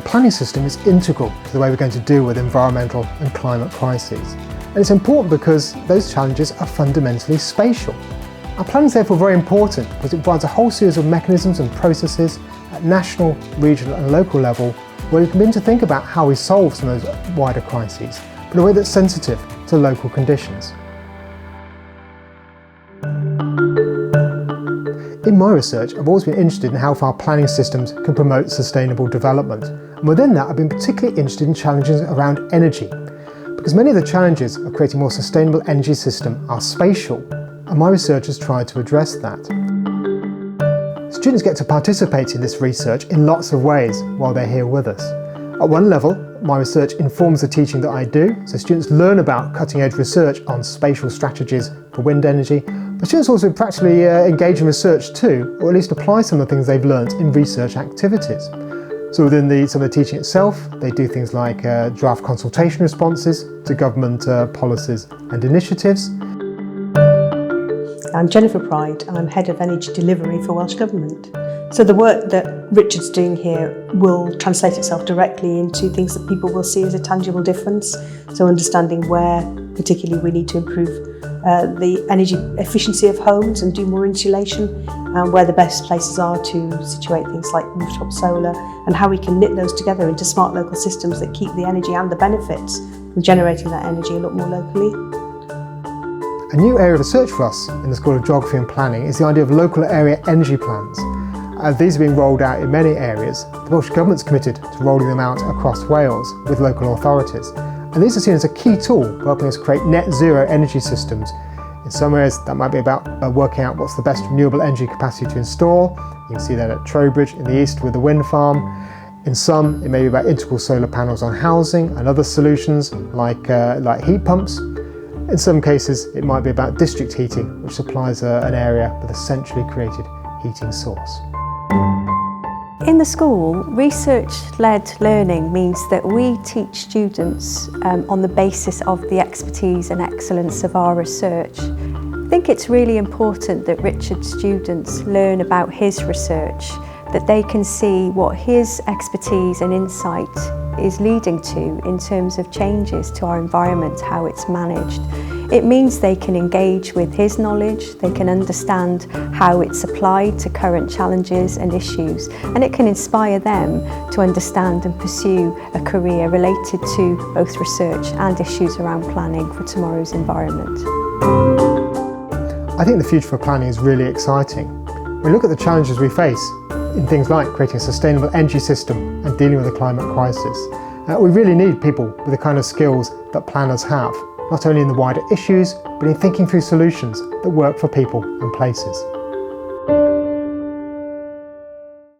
planning system is integral to the way we're going to deal with environmental and climate crises. And it's important because those challenges are fundamentally spatial. Our planning is therefore very important because it provides a whole series of mechanisms and processes at national, regional and local level where we can begin to think about how we solve some of those wider crises, but in a way that's sensitive to local conditions. In my research, I've always been interested in how far planning systems can promote sustainable development. And within that, I've been particularly interested in challenges around energy, because many of the challenges of creating a more sustainable energy system are spatial, and my research has tried to address that. Students get to participate in this research in lots of ways while they're here with us. At one level, my research informs the teaching that I do, so students learn about cutting-edge research on spatial strategies for wind energy, but students also practically engage in research too, or at least apply some of the things they've learnt in research activities. So within some of the teaching itself, they do things like draft consultation responses to government policies and initiatives. I'm Jennifer Pride and I'm Head of Energy Delivery for Welsh Government. So the work that Richard's doing here will translate itself directly into things that people will see as a tangible difference. So understanding where particularly we need to improve the energy efficiency of homes and do more insulation, and where the best places are to situate things like rooftop solar, and how we can knit those together into smart local systems that keep the energy and the benefits from generating that energy a lot more locally. A new area of research for us in the School of Geography and Planning is the idea of local area energy plans. These are being rolled out in many areas. The Welsh Government's committed to rolling them out across Wales with local authorities. And these are seen as a key tool for helping us create net zero energy systems. In some areas that might be about working out what's the best renewable energy capacity to install. You can see that at Trowbridge in the east with the wind farm. In some, it may be about integral solar panels on housing and other solutions like heat pumps. In some cases, it might be about district heating, which supplies an area with a centrally created heating source. In the school, research-led learning means that we teach students on the basis of the expertise and excellence of our research. I think it's really important that Richard's students learn about his research, that they can see what his expertise and insight is leading to in terms of changes to our environment, how it's managed. It means they can engage with his knowledge, they can understand how it's applied to current challenges and issues, and it can inspire them to understand and pursue a career related to both research and issues around planning for tomorrow's environment. I think the future for planning is really exciting. When we look at the challenges we face in things like creating a sustainable energy system and dealing with the climate crisis, we really need people with the kind of skills that planners have, not only in the wider issues, but in thinking through solutions that work for people and places.